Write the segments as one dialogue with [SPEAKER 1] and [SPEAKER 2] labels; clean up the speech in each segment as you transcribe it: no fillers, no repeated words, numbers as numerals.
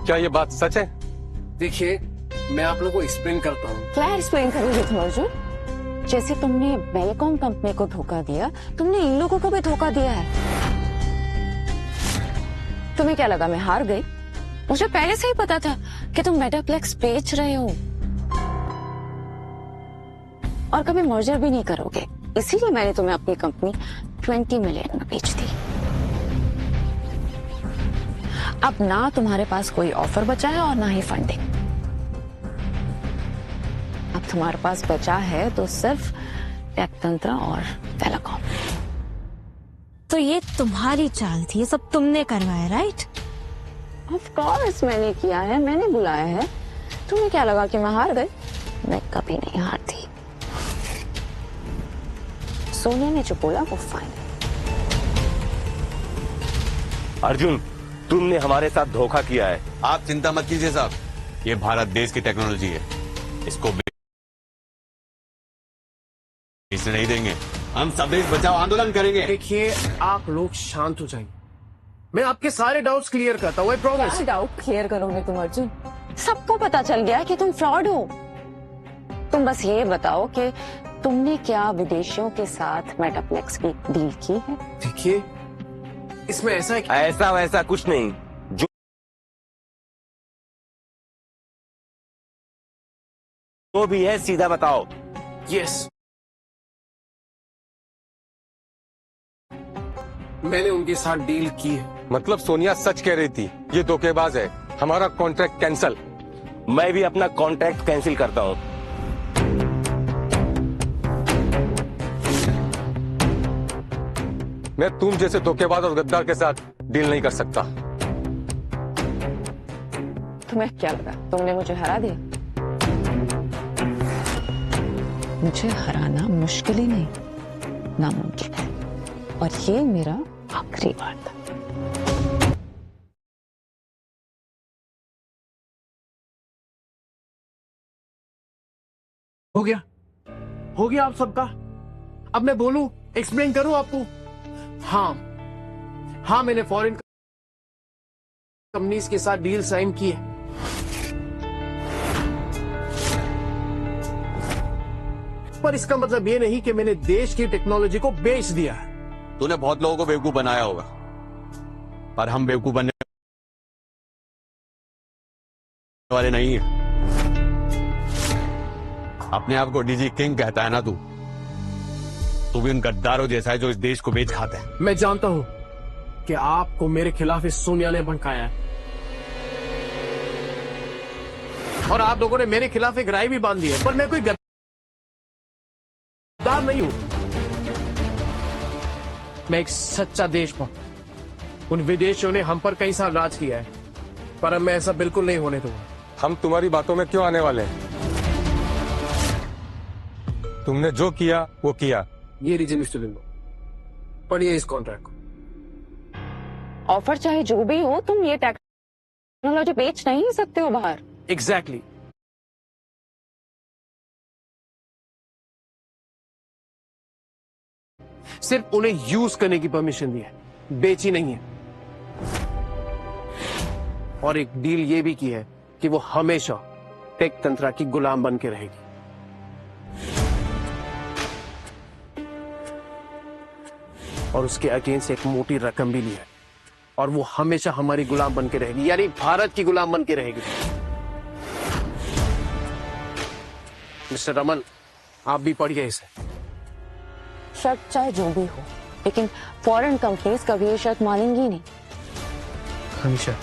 [SPEAKER 1] क्या ये बात सच है?
[SPEAKER 2] देखिए, मैं आप लोगों को एक्सप्लेन करता हूँ।
[SPEAKER 3] क्या एक्सप्लेन करोगे तुम अर्जुन? जैसे तुमने बेलकॉम कंपनी को धोखा दिया, तुमने इन लोगों को भी धोखा दिया है। तुम्हें क्या लगा मैं हार गई? मुझे पहले से ही पता था कि तुम मेटाप्लेक्स बेच रहे हो और कभी मर्जर भी नहीं करोगे। इसीलिए मैंने तुम्हें अपनी कंपनी 20 मिलियन में बेच दी। अब ना तुम्हारे पास कोई ऑफर बचा है और ना ही फंडिंग। अब तुम्हारे पास बचा है तो सिर्फ टेक तंत्र और टेलीकॉम।
[SPEAKER 4] तो ये तुम्हारी चाल थी, ये सब तुमने करवाया, राइट?
[SPEAKER 3] ऑफ कोर्स मैंने किया है, मैंने बुलाया है। तुम्हें क्या लगा कि मैं हार गई? मैं कभी नहीं हारती। सोनिया ने जो बोला वो फाइनल।
[SPEAKER 5] अर्जुन, तुमने हमारे साथ धोखा किया है।
[SPEAKER 6] आप चिंता मत कीजिए साहब, ये भारत देश की टेक्नोलॉजी है, इसको बेचने नहीं देंगे। हम सब देश बचाओ आंदोलन करेंगे।
[SPEAKER 2] देखिए, आप लोग शांत हो जाइए। मैं आपके सारे डाउट्स क्लियर करता हूँ, आई प्रॉमिस।
[SPEAKER 3] क्या डाउट क्लियर करोगे तुम अर्जुन? सबको पता चल गया है कि तुम फ्रॉड हो। तुम बस ये बताओ कि तुमने क्या विदेशियों के साथ मेटाप्लेक्स की डील की है?
[SPEAKER 2] देखिए, इसमें ऐसा है कि
[SPEAKER 5] ऐसा वैसा कुछ नहीं, जो भी है सीधा बताओ।
[SPEAKER 2] यस, मैंने उनके साथ डील की है।
[SPEAKER 1] मतलब सोनिया सच कह रही थी, ये धोखेबाज है। हमारा कॉन्ट्रैक्ट कैंसल।
[SPEAKER 5] मैं भी अपना कॉन्ट्रैक्ट कैंसिल करता हूँ।
[SPEAKER 1] मैं तुम जैसे धोखेबाज और गद्दार के साथ डील नहीं कर सकता।
[SPEAKER 3] तुम्हें क्या लगा तुमने मुझे हरा दिया? मुझे हराना मुश्किल ही नहीं, नामुमकिन है। और ये मेरा आखिरी बार था।
[SPEAKER 2] हो गया आप सबका। अब मैं बोलूं, एक्सप्लेन करूं आपको? हाँ, मैंने फॉरेन कंपनीज के साथ डील साइन की है। पर इसका मतलब ये नहीं कि मैंने देश की टेक्नोलॉजी को बेच दिया है।
[SPEAKER 6] तूने बहुत लोगों को बेवकूफ बनाया होगा, पर हम बेवकूफ बनने वाले नहीं है। अपने आप को डीजी किंग कहता है ना तू भी उन गद्दारों जैसा है जो इस देश को बेच खाता है।
[SPEAKER 2] मैं जानता हूं कि आपको मेरे खिलाफ इस सोनिया ने भड़काया है, और आप लोगों ने मेरे खिलाफ एक राय भी बांध दी है। पर मैं कोई गद्दार नहीं हूं। मैं एक सच्चा देशभक्त। उन विदेशियों ने हम पर कई साल राज किया है, पर अब मैं ऐसा बिल्कुल नहीं होने दूंगा।
[SPEAKER 1] हम तुम्हारी बातों में क्यों आने वाले हैं? तुमने जो किया वो किया।
[SPEAKER 2] ये रीजन लिस्ट ले लो, पढ़िए इस कॉन्ट्रैक्ट को।
[SPEAKER 3] ऑफर चाहे जो भी हो, तुम ये टेक्नोलॉजी बेच नहीं सकते हो बाहर।
[SPEAKER 2] एग्जैक्टली। सिर्फ उन्हें यूज करने की परमिशन दी है, बेची नहीं है। और एक डील ये भी की है कि वो हमेशा टेक तंत्रा की गुलाम बन के रहेगी। और उसके अगेंस्ट एक मोटी रकम भी ली है, और वो हमेशा हमारी गुलाम बन के रहेगी, यानी भारत की गुलाम बन के रहेगी। मिस्टर रमन, आप भी पढ़िए इसे।
[SPEAKER 3] शर्त चाहे जो भी हो, लेकिन फॉरेन कंपनीज कभी ये शर्त मानेंगी नहीं।
[SPEAKER 2] हमेशा।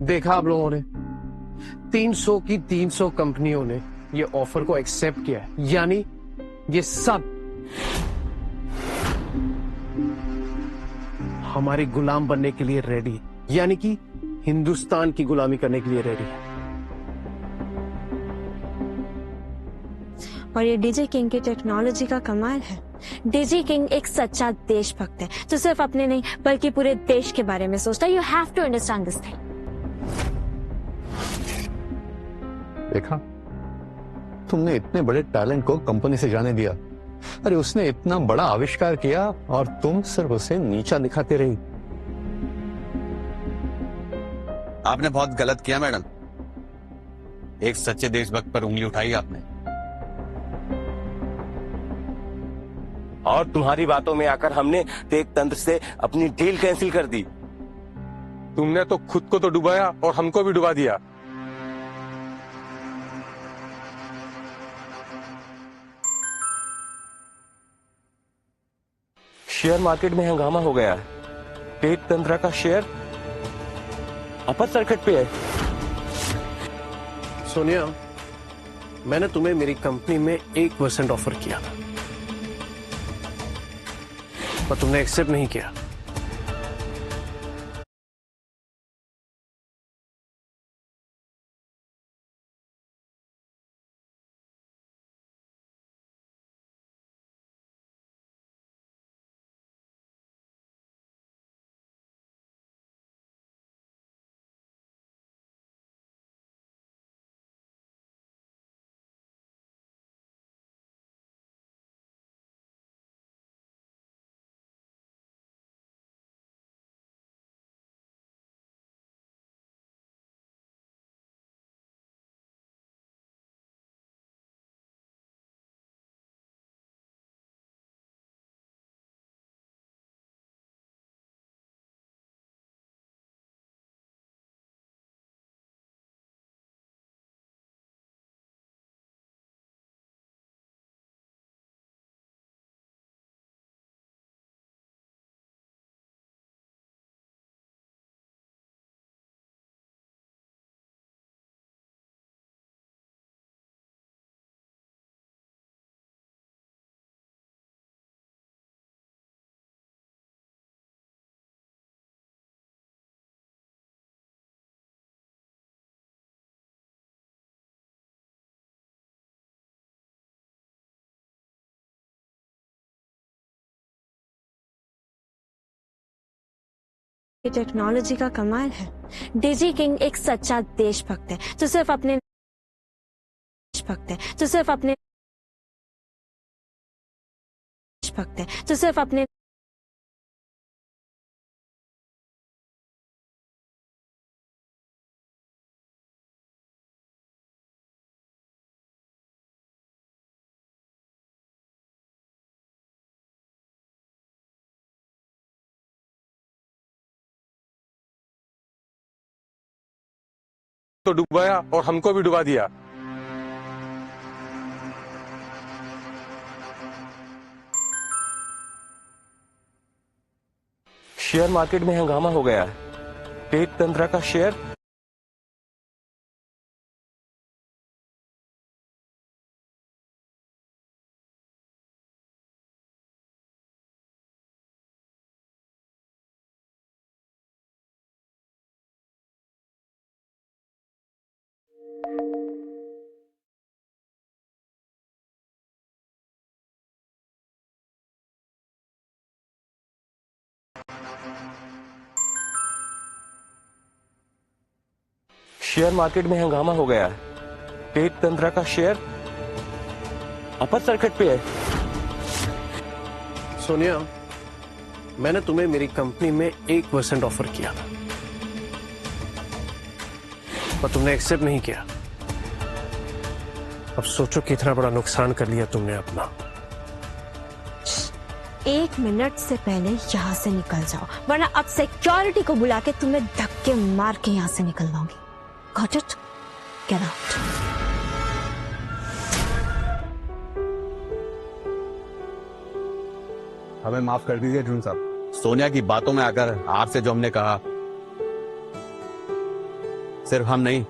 [SPEAKER 2] देखा आप लोगों ने, 300 की 300 कंपनियों ने ये ऑफर को एक्सेप्ट किया है, यानी ये सब हमारे गुलाम बनने के लिए रेडी है, यानी कि हिंदुस्तान की गुलामी करने के लिए रेडी है।
[SPEAKER 4] और ये डीजी किंग की टेक्नोलॉजी का कमाल है। डीजी किंग एक सच्चा देशभक्त है जो सिर्फ अपने नहीं बल्कि पूरे देश के बारे में सोचता है। You have to understand this thing.
[SPEAKER 7] देखा, तुमने इतने बड़े टैलेंट को कंपनी से जाने दिया। अरे उसने इतना बड़ा आविष्कार किया और तुम सिर्फ उसे नीचा दिखाते रही।
[SPEAKER 6] आपने बहुत गलत किया मैडम, एक सच्चे देशभक्त पर उंगली उठाई आपने।
[SPEAKER 5] और तुम्हारी बातों में आकर हमने तेग तंत्र से अपनी डील कैंसिल कर दी।
[SPEAKER 1] तुमने तो खुद को तो डुबाया और हमको भी डुबा दिया।
[SPEAKER 5] शेयर मार्केट में हंगामा हो गया है। तेग तंत्र का शेयर अपर सर्किट पे है।
[SPEAKER 2] सोनिया, मैंने तुम्हें मेरी कंपनी में 1% ऑफर किया था, पर तुमने एक्सेप्ट नहीं किया।
[SPEAKER 4] ये टेक्नोलॉजी का कमाल है। डीजी किंग एक सच्चा देशभक्त है जो सिर्फ अपने
[SPEAKER 1] तो डुबाया और हमको भी डुबा दिया।
[SPEAKER 5] शेयर मार्केट में हंगामा हो गया है। तेग तंत्र का शेयर शेयर मार्केट में हंगामा हो गया है। तेग तंत्र का शेयर अपर सर्किट पे है।
[SPEAKER 2] सोनिया, मैंने तुम्हें मेरी कंपनी में 1% ऑफर किया था, पर तुमने एक्सेप्ट नहीं किया। अब सोचो कितना बड़ा नुकसान कर लिया तुमने अपना।
[SPEAKER 4] 1 मिनट से पहले यहाँ से निकल जाओ, वरना अब सिक्योरिटी को बुला के तुम्हें धक्के मार के यहाँ से निकलवाऊंगी। Got it? Get out.
[SPEAKER 6] हमें माफ कर दीजिए अर्जुन साहब। सोनिया की बातों में आकर आपसे जो हमने कहा, सिर्फ हम नहीं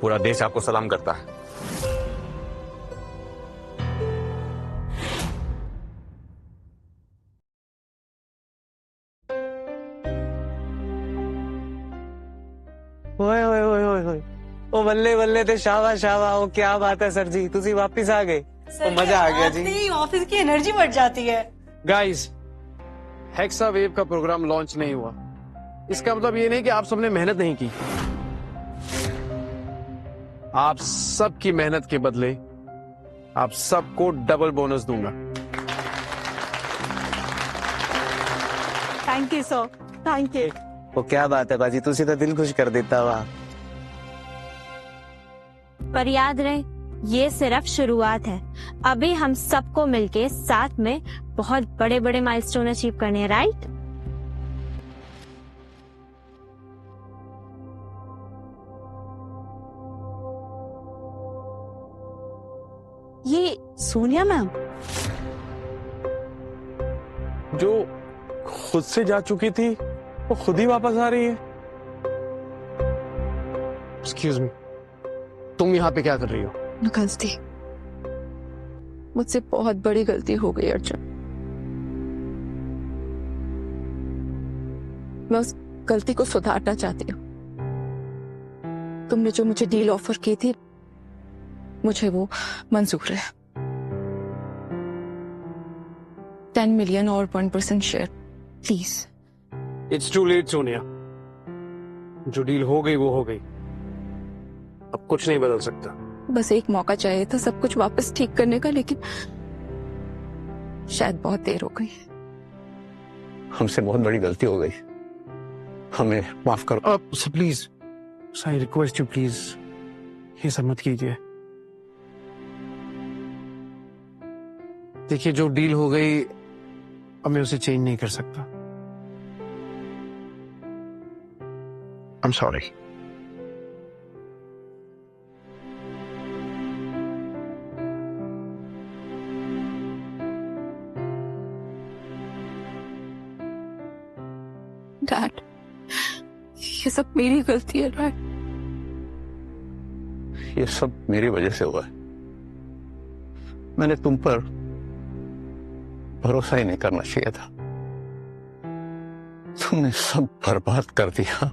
[SPEAKER 6] पूरा देश आपको सलाम करता है।
[SPEAKER 8] ओए ओए ओए ओए ओए, ओ बल्ले बल्ले ते शाबाश शाबाश। ओ क्या बात है सर जी, तुसी वापिस आ गए। तो मजा आ गया जी।
[SPEAKER 9] आते ही ऑफिस की एनर्जी बढ़ जाती है।
[SPEAKER 2] गाइस, हेक्सा वेव का प्रोग्राम लॉन्च नहीं हुआ, इसका मतलब ये नहीं कि आप सबने मेहनत नहीं की। आप सबकी मेहनत के बदले आप सबको डबल बोनस दूंगा।
[SPEAKER 9] Thank you sir, thank you.
[SPEAKER 8] वो क्या बात है बाजी, तुझे तो दिल खुश कर देता हुआ।
[SPEAKER 4] पर याद रहे, ये सिर्फ शुरुआत है। अभी हम सबको मिलके साथ में बहुत बड़े बड़े माइलस्टोन अचीव करने हैं, राइट?
[SPEAKER 3] ये सोनिया मैम
[SPEAKER 1] जो खुद से जा चुकी थी वो खुद ही वापस आ रही है।
[SPEAKER 2] एक्सक्यूज मी, तुम यहाँ पे क्या कर रही हो?
[SPEAKER 3] गलती, मुझसे बहुत बड़ी गलती हो गई अर्जुन। मैं उस गलती को सुधारना चाहती हूँ। तुमने जो मुझे डील ऑफर की थी, मुझे वो मंजूर है। 10 मिलियन और 1% share, please.
[SPEAKER 2] It's too late Sonia, जो डील हो गई वो हो गई, अब कुछ नहीं बदल सकता।
[SPEAKER 3] बस एक मौका चाहिए था सब कुछ वापस ठीक करने का, लेकिन शायद बहुत देर हो गई।
[SPEAKER 7] हमसे बहुत बड़ी गलती हो गई, हमें माफ करो।
[SPEAKER 2] अब please, I request you, please ये सब मत कीजिए। देखिए, जो डील हो गई अब मैं उसे चेंज नहीं कर सकता। I am sorry.
[SPEAKER 3] डैड, ये सब मेरी गलती है डैड।
[SPEAKER 7] ये सब मेरी वजह से हुआ है। मैंने तुम पर भरोसा ही नहीं करना चाहिए था। तुमने सब बर्बाद कर दिया।